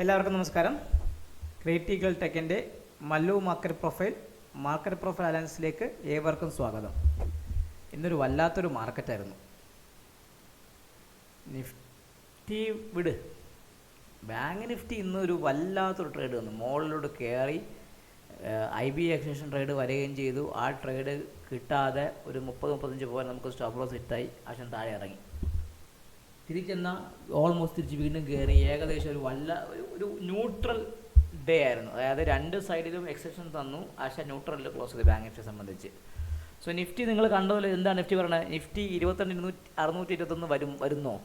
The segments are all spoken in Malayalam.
എല്ലാവർക്കും നമസ്കാരം. ക്രിറ്റിക്കൽ ടെക്കിൻ്റെ മല്ലു മാർക്കറ്റ് പ്രൊഫൈൽ അലയൻസിലേക്ക് ഏവർക്കും സ്വാഗതം. ഇന്നൊരു വല്ലാത്തൊരു മാർക്കറ്റായിരുന്നു. നിഫ്റ്റി വിട്, ബാങ്ക് നിഫ്റ്റി ഇന്നൊരു വല്ലാത്തൊരു ട്രേഡ് വന്നു. മുകളിലോട്ട് കയറി IB എക്സ്റ്റൻഷൻ ട്രേഡ് വരികയും ചെയ്തു. ആ ട്രേഡ് കിട്ടാതെ ഒരു 30-35 പോയാൽ നമുക്ക് സ്റ്റോപ്പ് ലോസ് ഹിറ്റായി ആശം താഴെ ഇറങ്ങി. തിരിച്ചെന്നാൽ ഓൾമോസ്റ്റ് തിരിച്ച് വീണ്ടും കയറി. ഏകദേശം ഒരു ന്യൂട്രൽ ഡേ ആയിരുന്നു. അതായത് രണ്ട് സൈഡിലും എക്സെപ്ഷൻ തന്നു. ആശ ന്യൂട്രലിൽ ക്ലോസ് ചെയ്തു ബാങ്ക് നിഫ്റ്റിയെ സംബന്ധിച്ച്. സോ നിഫ്റ്റി നിങ്ങൾ കണ്ടതുപോലെ എന്താണ് നിഫ്റ്റി പറയുന്നത്? നിഫ്റ്റി 22,621 വരുന്നോ?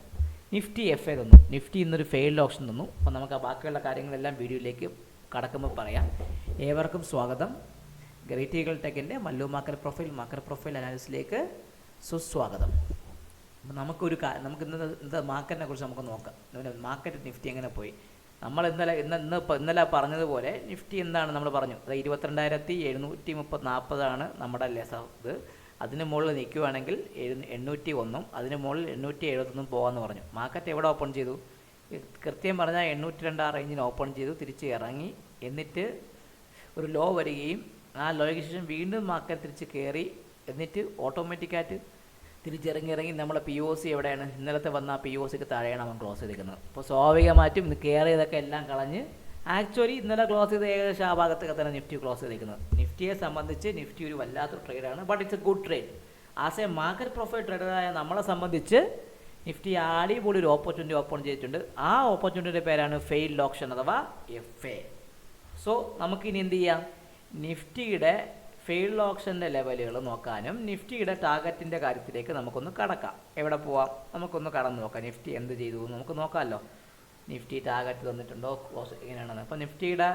നിഫ്റ്റി FA തന്നു. നിഫ്റ്റി ഇന്നൊരു ഫെയിൽഡ് ഓപ്ഷൻ തന്നു. അപ്പോൾ നമുക്ക് ആ ബാക്കിയുള്ള കാര്യങ്ങളെല്ലാം വീഡിയോയിലേക്ക് കടക്കുമ്പോൾ പറയാം. ഏവർക്കും സ്വാഗതം. ക്രിറ്റിക്കൽ ടെക്കിൻ്റെ മല്ലു മാർക്കറ്റ് പ്രൊഫൈൽ അനാലിസിലേക്ക് സുസ്വാഗതം. അപ്പോൾ നമുക്ക് ഇന്നത്തെ മാർക്കറ്റിനെ കുറിച്ച് നമുക്ക് നോക്കാം. മാർക്കറ്റ് നിഫ്റ്റി എങ്ങനെ പോയി? നമ്മൾ ഇന്നലെ പറഞ്ഞതുപോലെ നിഫ്റ്റി എന്താണ് നമ്മൾ പറഞ്ഞു, അത് 22,740 നമ്മുടെ ഇത്. അതിന് മുകളിൽ നിൽക്കുകയാണെങ്കിൽ 801, അതിന് മുകളിൽ 871 പോകാമെന്ന് പറഞ്ഞു. മാർക്കറ്റ് എവിടെ ഓപ്പൺ ചെയ്തു? കൃത്യം പറഞ്ഞാൽ 802 ആ റേഞ്ചിന് ഓപ്പൺ ചെയ്തു, തിരിച്ച് ഇറങ്ങി. എന്നിട്ട് ഒരു ലോ വരികയും ആ ലോയ്ക്ക് ശേഷം വീണ്ടും മാർക്കറ്റ് തിരിച്ച് കയറി. എന്നിട്ട് ഓട്ടോമാറ്റിക്കായിട്ട് തിരിച്ചിറങ്ങി നമ്മളെ POC എവിടെയാണ്? ഇന്നലത്തെ വന്ന ആ POCക്ക് താഴെയാണ് അവൻ ക്ലോസ് ചെയ്തിരിക്കുന്നത്. അപ്പോൾ സ്വാഭാവികമായിട്ടും ഇന്ന് കയറിയതൊക്കെ എല്ലാം കളഞ്ഞ് ആക്ച്വലി ഇന്നലെ ക്ലോസ് ചെയ്ത് ഏകദേശം ആ ഭാഗത്തൊക്കെ തന്നെ നിഫ്റ്റി ക്ലോസ് ചെയ്തിരിക്കുന്നത്. നിഫ്റ്റിയെ സംബന്ധിച്ച് നിഫ്റ്റി ഒരു വല്ലാത്തൊരു ട്രേഡാണ്. But it's a good trade. As a market profile ട്രേഡറായ നമ്മളെ സംബന്ധിച്ച് നിഫ്റ്റി അടിപൊളി ഒരു ഓപ്പർച്യൂണിറ്റി ഓപ്പൺ ചെയ്തിട്ടുണ്ട്. ആ ഓപ്പർച്യൂണിറ്റിയുടെ പേരാണ് ഫെയിൽഡ് ഓപ്ഷൻ അഥവാ FA. സോ നമുക്കിനി എന്ത് ചെയ്യാം? നിഫ്റ്റിയുടെ ഫെയിൽഡ് ഓപ്ഷൻ്റെ ലെവലുകൾ നോക്കാനും നിഫ്റ്റിയുടെ ടാർഗറ്റിൻ്റെ കാര്യത്തിലേക്ക് നമുക്കൊന്ന് കടക്കാം. എവിടെ പോവാം? നമുക്കൊന്ന് കടന്നു നോക്കാം. നിഫ്റ്റി എന്ത് ചെയ്തു നമുക്ക് നോക്കാമല്ലോ. നിഫ്റ്റി ടാർഗറ്റ് തന്നിട്ടുണ്ടോ, ക്ലോസ് എങ്ങനെയാണെന്ന്. അപ്പോൾ നിഫ്റ്റിയുടെ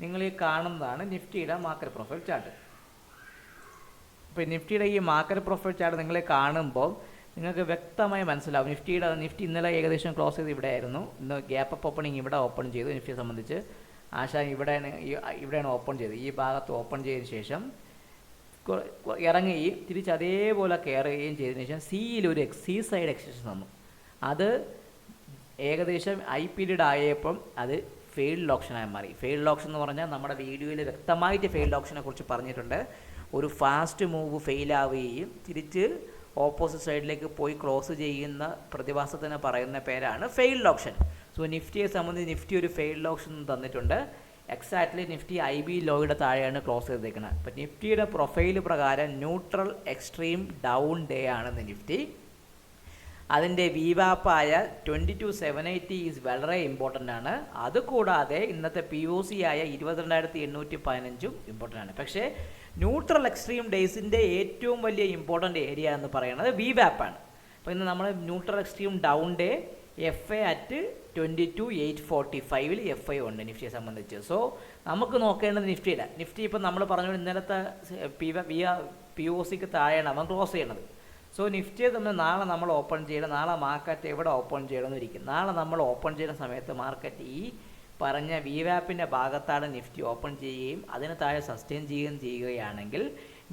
നിങ്ങൾ ഈ കാണുന്നതാണ് നിഫ്റ്റിയുടെ മാർക്കറ്റ് പ്രൊഫൈൽ ചാർട്ട്. ഇപ്പോൾ നിഫ്റ്റിയുടെ ഈ മാർക്കറ്റ് പ്രൊഫൈൽ ചാർട്ട് നിങ്ങൾ കാണുമ്പോൾ നിങ്ങൾക്ക് വ്യക്തമായി മനസ്സിലാവും. നിഫ്റ്റി ഇന്നലെ ഏകദേശം ക്ലോസ് ചെയ്ത് ഇവിടെയായിരുന്നു. ഇന്ന് ഗ്യാപ്പ് അപ്പ് ഓപ്പണിംഗ് ഇവിടെ ഓപ്പൺ ചെയ്തു. നിഫ്റ്റിയെ സംബന്ധിച്ച് ആശ ഇവിടെയാണ് ഓപ്പൺ ചെയ്തത്. ഈ ഭാഗത്ത് ഓപ്പൺ ചെയ്തതിന് ശേഷം ഇറങ്ങുകയും തിരിച്ച് അതേപോലെ കയറുകയും ചെയ്തതിന് ശേഷം ഒരു സി സൈഡ് എക്സ്റ്റൻഷൻ തന്നു. അത് ഏകദേശം പീരീഡ് ആയപ്പം അത് ഫെയിൽഡ് ഓപ്ഷനായി മാറി. ഫെയിൽഡ് ഓപ്ഷൻ എന്ന് പറഞ്ഞാൽ നമ്മുടെ വീഡിയോയിൽ വ്യക്തമായിട്ട് ഫെയിൽഡ് ഓപ്ഷനെ കുറിച്ച് പറഞ്ഞിട്ടുണ്ട്. ഒരു ഫാസ്റ്റ് മൂവ് ഫെയിലാവുകയും തിരിച്ച് ഓപ്പോസിറ്റ് സൈഡിലേക്ക് പോയി ക്ലോസ് ചെയ്യുന്ന പ്രതിഭാസത്തിന് പറയുന്ന പേരാണ് ഫെയിൽഡ് ഓപ്ഷൻ. സോ നിഫ്റ്റിയെ സംബന്ധിച്ച് നിഫ്റ്റി ഒരു ഫെയിൽഡ് ഓപ്ഷൻ തന്നിട്ടുണ്ട്. എക്സാക്ട്ലി നിഫ്റ്റി IB ലോയുടെ താഴെയാണ് ക്ലോസ് ചെയ്തേക്കുന്നത്. അപ്പം നിഫ്റ്റിയുടെ പ്രൊഫൈൽ പ്രകാരം ന്യൂട്രൽ എക്സ്ട്രീം ഡൗൺ ഡേ ആണെന്ന് നിഫ്റ്റി. അതിൻ്റെ VWAP-ആയ 22,780 ഈസ് വളരെ ഇമ്പോർട്ടൻ്റ് ആണ്. അതുകൂടാതെ ഇന്നത്തെ POC ആയ 22,815 ഇമ്പോർട്ടൻ്റ് ആണ്. പക്ഷേ ന്യൂട്രൽ എക്സ്ട്രീം ഡേയ്സിൻ്റെ ഏറ്റവും വലിയ ഇമ്പോർട്ടൻ്റ് ഏരിയ എന്ന് പറയുന്നത് VWAP ആണ്. അപ്പോൾ ഇന്ന് നമ്മൾ neutral extreme down day FA at 22,845 FA ഉണ്ട് നിഫ്റ്റിയെ സംബന്ധിച്ച്. സോ നമുക്ക് നോക്കേണ്ടത് നിഫ്റ്റി ഇപ്പം നമ്മൾ പറഞ്ഞു ഇന്നലത്തെ POCക്ക് താഴെയാണ് അവൻ ക്ലോസ് ചെയ്യണത്. സോ നിഫ്റ്റിയെ തമ്മിൽ നാളെ നമ്മൾ ഓപ്പൺ ചെയ്യണം. നാളെ മാർക്കറ്റ് എവിടെ ഓപ്പൺ ചെയ്യണമെന്ന് ഇരിക്കും. നാളെ നമ്മൾ ഓപ്പൺ ചെയ്യുന്ന സമയത്ത് മാർക്കറ്റ് ഈ പറഞ്ഞ VWAP-ൻ്റെ ഭാഗത്താണ് നിഫ്റ്റി ഓപ്പൺ ചെയ്യുകയും അതിന് താഴെ സസ്റ്റെയിൻ ചെയ്യുകയാണെങ്കിൽ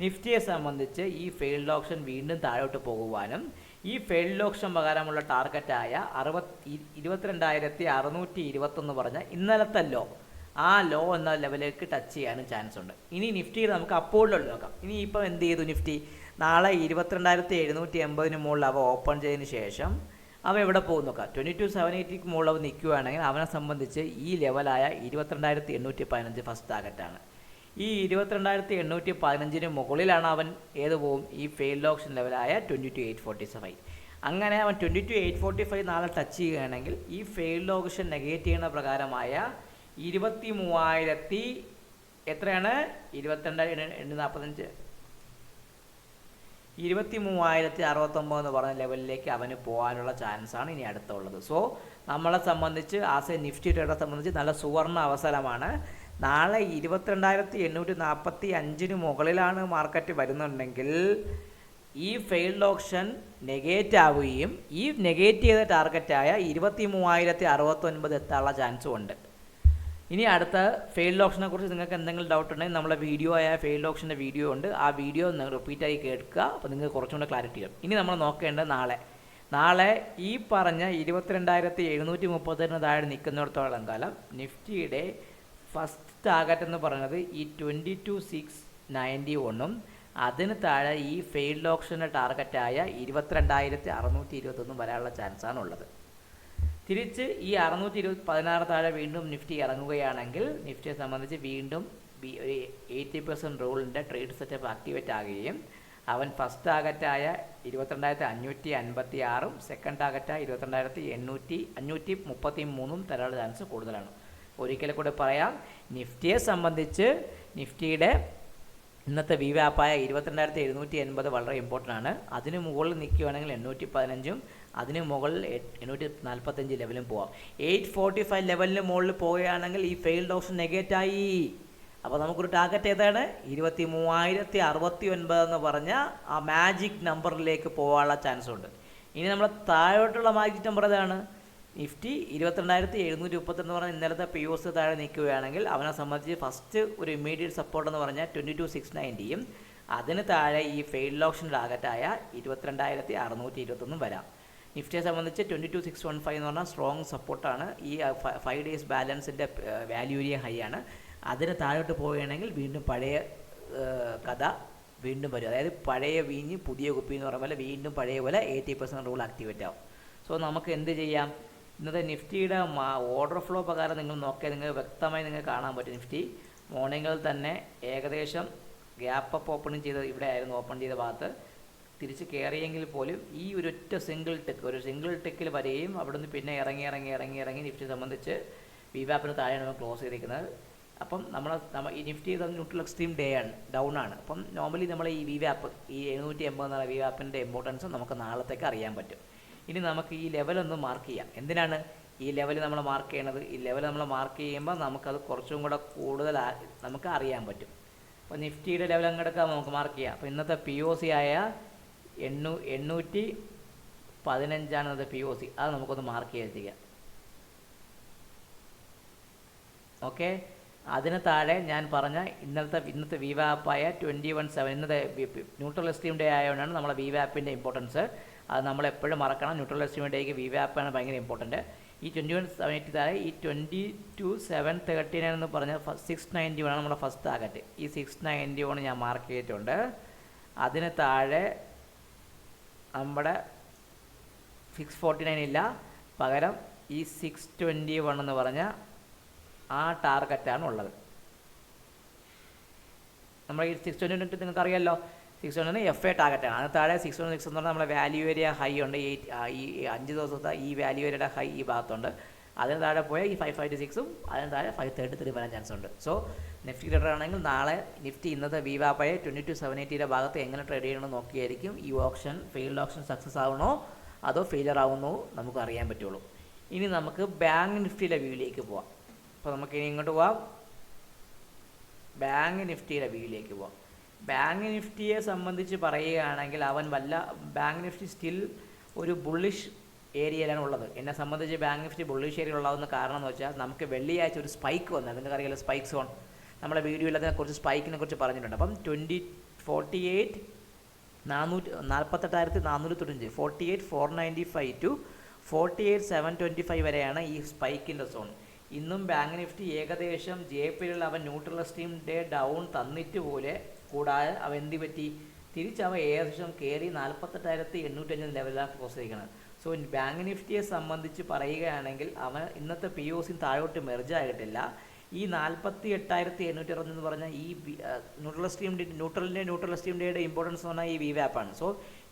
നിഫ്റ്റിയെ സംബന്ധിച്ച് ഈ ഫെയിൽഡ് ഓപ്ഷൻ വീണ്ടും താഴോട്ട് പോകുവാനും ഈ ഫെയിൽഡ് ഓപ്ഷൻ പ്രകാരമുള്ള ടാർഗറ്റായ 22,621 പറഞ്ഞ ഇന്നലത്തെ ആ ലോ എന്ന ലെവലിലേക്ക് ടച്ച് ചെയ്യാനും ചാൻസ് ഉണ്ട്. ഇനി നിഫ്റ്റിയിൽ നമുക്ക് അപ്പോഴുള്ള നോക്കാം. ഇനി ഇപ്പം എന്ത് ചെയ്തു നിഫ്റ്റി? നാളെ 22,780 മുകളിൽ അവ ഓപ്പൺ ചെയ്തതിന് ശേഷം അവ എവിടെ പോകും നോക്കാം. 22,780 മുകളിൽ അവ നിൽക്കുകയാണെങ്കിൽ അവനെ സംബന്ധിച്ച് ഈ ലെവലായ 22,815 ഫസ്റ്റ് ടാർഗറ്റാണ്. ഈ 22,815 മുകളിലാണ് അവൻ ഏത് പോവും? ഈ ഫെയിൽഡ് ഓപ്ഷൻ ലെവലായ 22,845. അങ്ങനെ അവൻ 22,845 നാളെ ടച്ച് ചെയ്യുകയാണെങ്കിൽ ഈ ഫെയിൽഡ് ഓപ്ഷൻ നെഗേറ്റ് ചെയ്യുന്ന പ്രകാരമായ 23,000 എത്രയാണ്? 23,069 എന്ന് പറഞ്ഞ ലെവലിലേക്ക് അവന് പോകാനുള്ള ചാൻസാണ് ഇനി അടുത്തുള്ളത്. സോ നമ്മളെ സംബന്ധിച്ച് ആസ് എ നിഫ്റ്റി ട്രേഡറെ സംബന്ധിച്ച് നല്ല സുവർണ്ണ അവസരമാണ്. നാളെ 22,845 മുകളിലാണ് മാർക്കറ്റ് വരുന്നുണ്ടെങ്കിൽ ഈ ഫെയിൽഡ് ഓപ്ഷൻ നെഗേറ്റ് ആവുകയും ഈ നെഗേറ്റ് ചെയ്ത ടാർഗറ്റായ 23,069 എത്താനുള്ള ചാൻസും ഉണ്ട്. ഇനി അടുത്ത ഫെയിൽഡ് ഓപ്ഷനെ കുറിച്ച് നിങ്ങൾക്ക് എന്തെങ്കിലും ഡൗട്ട് ഉണ്ടെങ്കിൽ നമ്മളെ വീഡിയോ ആയ ഫെയിൽഡ് ഓപ്ഷൻ്റെ വീഡിയോ ഉണ്ട്. ആ വീഡിയോ റിപ്പീറ്റായി കേൾക്കുക. അപ്പോൾ നിങ്ങൾക്ക് കുറച്ചും കൂടെ ക്ലാരിറ്റി കിട്ടും. ഇനി നമ്മൾ നോക്കേണ്ടത് നാളെ ഈ പറഞ്ഞ 22,730 താഴെ നിൽക്കുന്നിടത്തോളം കാലം നിഫ്റ്റിയുടെ ഫസ്റ്റ് ടാർഗറ്റ് എന്ന് പറയുന്നത് ഈ 22,691 അതിന് താഴെ ഈ ഫെയിൽഡ് ഓപ്ഷൻ്റെ ടാർഗറ്റായ 22,621 വരാനുള്ള ചാൻസാണ് ഉള്ളത്. തിരിച്ച് ഈ 616 താഴെ വീണ്ടും നിഫ്റ്റി ഇറങ്ങുകയാണെങ്കിൽ നിഫ്റ്റിയെ സംബന്ധിച്ച് വീണ്ടും ഒരു 80% റൂളിൻ്റെ ട്രേഡ് സെറ്റപ്പ് ആക്ടിവേറ്റ് ആകുകയും അവൻ ഫസ്റ്റ് ടാർഗറ്റായ 22,556 സെക്കൻഡ് ടാർഗറ്റായ 22,533 തരാനുള്ള ചാൻസ് കൂടുതലാണ്. ഒരിക്കൽ കൂടെ പറയാം, നിഫ്റ്റിയെ സംബന്ധിച്ച് നിഫ്റ്റിയുടെ ഇന്നത്തെ VWAP-ആയ 22,780 വളരെ ഇമ്പോർട്ടൻ്റ് ആണ്. അതിന് മുകളിൽ നിൽക്കുകയാണെങ്കിൽ 815 അതിന് മുകളിൽ 845 ലെവലും പോവാം. 845 ലെവലിന് മുകളിൽ പോവുകയാണെങ്കിൽ ഈ ഫെയിൽഡ് ഓപ്ഷൻ നെഗറ്റീവായി. അപ്പോൾ നമുക്കൊരു ടാർഗറ്റ് ഏതാണ്? 23,069 എന്ന് പറഞ്ഞ ആ മാജിക് നമ്പറിലേക്ക് പോകാനുള്ള ചാൻസ് ഉണ്ട്. ഇനി നമ്മൾ താഴോട്ടുള്ള മാജിക് നമ്പർ ഏതാണ്? നിഫ്റ്റി 22,732 എന്ന് പറഞ്ഞാൽ ഇന്നലത്തെ POS താഴെ നിൽക്കുകയാണെങ്കിൽ അവനെ സംബന്ധിച്ച് ഫസ്റ്റ് ഒരു ഇമ്മീഡിയറ്റ് സപ്പോർട്ട് എന്ന് പറഞ്ഞാൽ 22,690യും അതിന് താഴെ ഈ ഫെയിൽഡ് ഓപ്ഷൻ ടാർഗറ്റായ 22,621 വരാം. നിഫ്റ്റിയെ സംബന്ധിച്ച് 22,615 എന്ന് പറഞ്ഞാൽ സ്ട്രോങ് സപ്പോർട്ടാണ്. ഈ 5 ഡേയ്സ് ബാലൻസിൻ്റെ വാല്യൂ ഏരിയ ഹൈ ആണ്. അതിന് താഴോട്ട് പോവുകയാണെങ്കിൽ വീണ്ടും പഴയ കഥ വീണ്ടും വരും. അതായത് പഴയ വീഞ്ഞ് പുതിയ കുപ്പി എന്ന് പറയുമ്പോൾ വീണ്ടും പഴയ പോലെ 80% റൂൾ ആക്ടിവേറ്റ് ആവും. സോ നമുക്ക് എന്ത് ചെയ്യാം? ഇന്നത്തെ നിഫ്റ്റിയുടെ ഓർഡർ ഫ്ലോ പ്രകാരം നിങ്ങൾ നോക്കിയാൽ നിങ്ങൾ വ്യക്തമായി നിങ്ങൾക്ക് കാണാൻ പറ്റും. നിഫ്റ്റി മോർണിംഗിൽ തന്നെ ഏകദേശം ഗ്യാപ്പ് അപ്പ് ഓപ്പണിങ് ചെയ്ത് ഇവിടെ ആയിരുന്നു ഓപ്പൺ ചെയ്ത ഭാഗത്ത് തിരിച്ച് കയറിയെങ്കിൽ പോലും ഈ ഒരൊറ്റ സിംഗിൾ ടെക്കിൽ വരികയും അവിടുന്ന് പിന്നെ ഇറങ്ങി നിഫ്റ്റി സംബന്ധിച്ച് VWAP-ന് താഴെയാണ് നമ്മൾ ക്ലോസ് ചെയ്തിരിക്കുന്നത്. അപ്പം ഈ നിഫ്റ്റി ന്യൂട്രൽ എക്സ്ട്രീം ഡൗൺ ആണ്. അപ്പം നോർമലി നമ്മൾ ഈ VWAP ഈ 780 എന്നുള്ള VWAP-ൻ്റെ ഇമ്പോർട്ടൻസ് നമുക്ക് നാളത്തേക്ക് അറിയാൻ പറ്റും. ഇനി നമുക്ക് ഈ ലെവലൊന്ന് മാർക്ക് ചെയ്യാം. എന്തിനാണ് ഈ ലെവൽ നമ്മൾ മാർക്ക് ചെയ്യണത്? ഈ ലെവൽ നമ്മൾ മാർക്ക് ചെയ്യുമ്പോൾ നമുക്കത് കുറച്ചും കൂടെ കൂടുതൽ നമുക്ക് അറിയാൻ പറ്റും. അപ്പോൾ നിഫ്റ്റിയുടെ ലെവൽ അങ്ങെടുക്കാൻ നമുക്ക് മാർക്ക് ചെയ്യാം. അപ്പോൾ ഇന്നത്തെ POC ആയ 815 ഇന്നത്തെ POC. അത് നമുക്കൊന്ന് മാർക്ക് ചെയ്തിരിക്കാം. ഓക്കെ, അതിന് താഴെ ഞാൻ പറഞ്ഞ ഇന്നത്തെ VWAP-ആയ 21,700 ഇന്നത്തെ ന്യൂട്രൽ എക്സ്ട്രീം ഡേ ആയതുകൊണ്ടാണ് നമ്മളെ VWAP-ന്റെ ഇമ്പോർട്ടൻസ്. അത് നമ്മളെപ്പോഴും മറക്കണം. ന്യൂട്രൽ എക്സ്ട്രീം ഡേക്ക് VWAP-ആണ് ഭയങ്കര ഇമ്പോർട്ടൻറ്റ്. ഈ 21,780 താഴെ ഈ 22,739 എന്ന് പറഞ്ഞ 691 നമ്മുടെ ഫസ്റ്റ് ടാർഗറ്റ്. ഈ 691 ഞാൻ മാർക്ക് ചെയ്തിട്ടുണ്ട്. അതിന് താഴെ നമ്മുടെ 649 ഇല്ല, പകരം ഈ 621 എന്ന് പറഞ്ഞ ആ ടാർഗറ്റാണ് ഉള്ളത്. നമ്മൾ ഈ 620 നിങ്ങൾക്ക് അറിയാമല്ലോ, 620 FA ടാർഗറ്റാണ്. അതിന് താഴെ 616 എന്ന് പറഞ്ഞാൽ നമ്മളെ വാല്യൂ ഏരിയ ഹൈ ഉണ്ട്. ഈ 5 ദിവസത്തെ ഈ വാല്യൂ ഏരിയയുടെ ഹൈ ഈ ഭാഗത്തുണ്ട്. അതിന് താഴെ പോയാൽ ഈ 556ഉം അതിന് താഴെ 533 വരാൻ ചാൻസ് ഉണ്ട്. സോ നിഫ്റ്റി ട്രേഡർ ആണെങ്കിൽ നാളെ നിഫ്റ്റി ഇന്നത്തെ VWAP-ആയ 22,780 ഭാഗത്ത് എങ്ങനെ ട്രേഡ് ചെയ്യണമെന്ന് നോക്കിയായിരിക്കും ഈ ഓപ്ഷൻ ഫെയിൽഡ് ഓപ്ഷൻ സക്സസ് ആവണോ അതോ ഫെയിലർ ആവുന്നോ നമുക്ക് അറിയാൻ പറ്റുള്ളൂ. ഇനി നമുക്ക് ബാങ്ക് നിഫ്റ്റിയിലെ വ്യൂയിലേക്ക് പോവാം. അപ്പോൾ നമുക്ക് ഇനി ഇങ്ങോട്ട് പോവാം, ബാങ്ക് നിഫ്റ്റിയുടെ വ്യൂയിലേക്ക് പോവാം. ബാങ്ക് നിഫ്റ്റിയെ സംബന്ധിച്ച് പറയുകയാണെങ്കിൽ ബാങ്ക് നിഫ്റ്റി സ്റ്റിൽ ഒരു ബുള്ളിഷ് ഏരിയയിലാണ് ഉള്ളത്. എന്നെ സംബന്ധിച്ച് ബാങ്ക് നിഫ്റ്റി ബുള്ളിഷ് ഏരിയയിൽ ഉള്ളതെന്ന് കാരണം എന്ന് വെച്ചാൽ നമുക്ക് വെള്ളിയാഴ്ച ഒരു സ്പൈക്ക് വന്നത് നിങ്ങൾക്ക് അറിയാലോ, സ്പൈക്ക് സോൺ. നമ്മുടെ വീഡിയോയിൽ അതിനെക്കുറിച്ച് സ്പൈക്കിനെ കുറിച്ച് പറഞ്ഞിട്ടുണ്ട്. അപ്പം 48,495 48,495 to 48,725 വരെയാണ് ഈ സ്പൈക്കിൻ്റെ സോൺ. ഇന്നും ബാങ്ക് നിഫ്റ്റി ഏകദേശം JPയിൽ അവൻ ന്യൂട്രൽ എക്സ്ട്രീം ഡേ ഡൗൺ തന്നിട്ട് പോലെ കൂടാതെ അവൻ എന്ത് പറ്റി തിരിച്ചവൻ ഏകദേശം കയറി 48,805 ലെവലിലാണ് ക്ലോസ് ചെയ്യിക്കുന്നത്. സോ ബാങ്ക് നിഫ്റ്റിയെ സംബന്ധിച്ച് പറയുകയാണെങ്കിൽ അവൻ ഇന്നത്തെ POC താഴോട്ട് മെർജ് ആയിട്ടില്ല. ഈ 48,860 എന്ന് പറഞ്ഞാൽ ഈ ന്യൂട്രൽ എക്സ്ട്രീം ഡേയുടെ ഇമ്പോർട്ടൻസ് എന്ന് പറഞ്ഞാൽ ഈ VWAP-ആണ്. സോ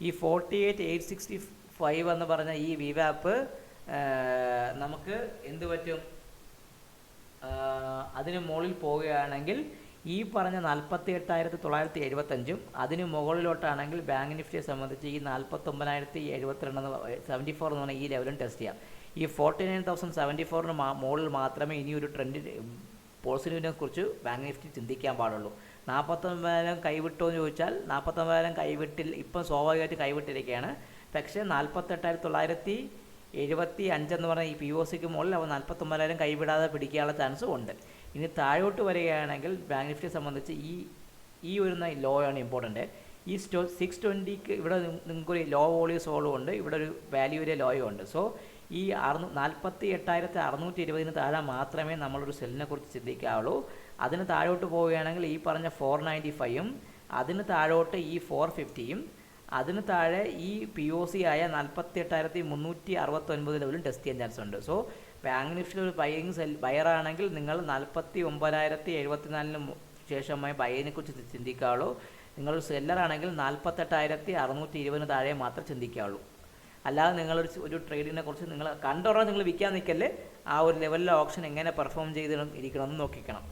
ഈ 48,865 എന്ന് പറഞ്ഞ ഈ VWAP നമുക്ക് എന്ത് പറ്റും? അതിന് മുകളിൽ പോവുകയാണെങ്കിൽ ഈ പറഞ്ഞ 48,975 അതിന് മുകളിലോട്ടാണെങ്കിൽ ബാങ്ക് നിഫ്റ്റിയെ സംബന്ധിച്ച് ഈ 49,072 എന്ന് പറഞ്ഞാൽ ഈ ലെവലും ടെസ്റ്റ് ചെയ്യാം. ഈ 49,074 മുകളിൽ മാത്രമേ ഇനി ഒരു ട്രെൻഡ് പോസിറ്റീവിനെ കുറിച്ച് ബാങ്ക് നിഫ്റ്റി ചിന്തിക്കാൻ പാടുള്ളൂ. 49,000 കൈവിട്ടോ എന്ന് ചോദിച്ചാൽ 49,000 കൈവിട്ടിൽ ഇപ്പം സ്വാഭാവികമായിട്ട് കൈവിട്ടിരിക്കുകയാണ്. പക്ഷേ 48,975 എന്ന് പറഞ്ഞാൽ ഈ POCക്ക് മുകളിൽ അവ 49,000 കൈവിടാതെ പിടിക്കാനുള്ള ചാൻസും ഉണ്ട്. ഇനി താഴോട്ട് വരികയാണെങ്കിൽ ബാങ്ക് നിഫ്റ്റിയെ സംബന്ധിച്ച് ഈ വരുന്ന ലോ ആണ് ഇമ്പോർട്ടൻറ്റ്. ഈ 620ക്ക് ഇവിടെ നിങ്ങൾക്കൊരു ലോ വോളിയം സോളും ഉണ്ട്, ഇവിടെ ഒരു വാല്യൂവിലെ ലോയും ഉണ്ട്. സോ ഈ 48,620 താഴെ മാത്രമേ നമ്മളൊരു സെല്ലിനെ കുറിച്ച് ചിന്തിക്കാവുള്ളൂ. അതിന് താഴോട്ട് പോവുകയാണെങ്കിൽ ഈ പറഞ്ഞ 495ഉം അതിന് താഴോട്ട് ഈ 450യും അതിന് താഴെ ഈ POC ആയ 48,369 ലെവലും ടെസ്റ്റ് ചെയ്യാൻ ചാൻസ് ഉണ്ട്. സോ ബാങ്ക് നിഫ്റ്റിയിൽ ഒരു ബയറാണെങ്കിൽ നിങ്ങൾ 49,074 ശേഷമായി ബൈനെ കുറിച്ച് ചിന്തിക്കാവുള്ളൂ. നിങ്ങളൊരു സെല്ലറാണെങ്കിൽ 48,620 താഴെ മാത്രമേ ചിന്തിക്കാവുള്ളൂ. അല്ലാതെ നിങ്ങളൊരു ട്രേഡിനെ കുറിച്ച് നിങ്ങൾ കണ്ടുടനെ നിങ്ങൾ വിൽക്കാൻ നിൽക്കല്ലേ, ആ ഒരു ലെവലിലെ ഓപ്ഷൻ എങ്ങനെ പെർഫോം ചെയ്തിരിക്കണമെന്ന് നോക്കിക്കണം.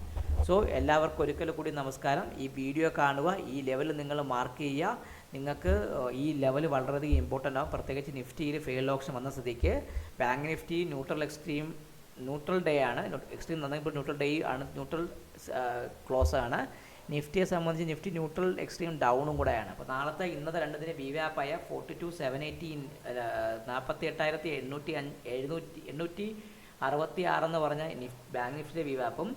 സോ എല്ലാവർക്കും ഒരിക്കൽ കൂടി നമസ്കാരം. ഈ വീഡിയോ കാണുക, ഈ ലെവൽ നിങ്ങൾ മാർക്ക് ചെയ്യുക. നിങ്ങൾക്ക് ഈ ലെവൽ വളരെയധികം ഇമ്പോർട്ടൻ്റ് ആവും. പ്രത്യേകിച്ച് നിഫ്റ്റിയിൽ ഫെയിൽഡ് ഓപ്ഷൻ വന്ന സ്ഥിതിക്ക് ബാങ്ക് നിഫ്റ്റി ന്യൂട്രൽ ഡേ ആണ്. എക്സ്ട്രീം നന്നായി ന്യൂട്രൽ ഡേ ആണ്, ന്യൂട്രൽ ക്ലോസ് ആണ്. നിഫ്റ്റിയെ സംബന്ധിച്ച് നിഫ്റ്റി ന്യൂട്രൽ എക്സ്ട്രീം ഡൗണും കൂടെയാണ്. അപ്പോൾ ഇന്നത്തെ രണ്ടതിന് VWAP-ആയ 42,780 48,866 എന്ന് പറഞ്ഞ ബാങ്ക് നിഫ്റ്റിയുടെ VWAP-ഉം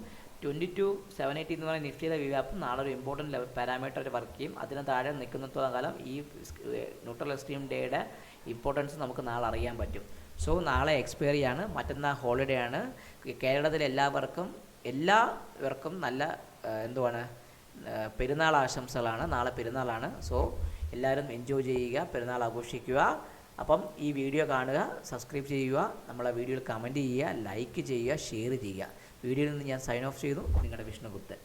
22,780 എന്ന് പറയുന്ന നിഫ്റ്റിയുടെ VWAP-ഉം നാളെ ഒരു ഇമ്പോർട്ടൻറ്റ് പാരാമീറ്റർ വർക്ക് ചെയ്യും. അതിന് താഴെ നിൽക്കുന്നിടത്തോളം കാലം ഈ ന്യൂട്രൽ എക്സ്ട്രീം ഡേയുടെ ഇമ്പോർട്ടൻസ് നമുക്ക് നാളെ അറിയാൻ പറ്റും. സോ നാളെ എക്സ്പയറി ആണ്, മറ്റന്നാൾ ഹോളിഡേ ആണ്. കേരളത്തിലെ എല്ലാവർക്കും നല്ല പെരുന്നാൾ ആശംസകളാണ്. നാളെ പെരുന്നാളാണ്. സോ എല്ലാവരും എൻജോയ് ചെയ്യുക, പെരുന്നാൾ ആഘോഷിക്കുക. അപ്പം ഈ വീഡിയോ കാണുക, സബ്സ്ക്രൈബ് ചെയ്യുക, നമ്മളെ വീഡിയോയിൽ കമൻറ്റ് ചെയ്യുക, ലൈക്ക് ചെയ്യുക, ഷെയർ ചെയ്യുക. വീഡിയോയിൽ നിന്ന് ഞാൻ സൈൻ ഓഫ് ചെയ്തു. നിങ്ങളുടെ വിഷ്ണുഗുപ്തൻ.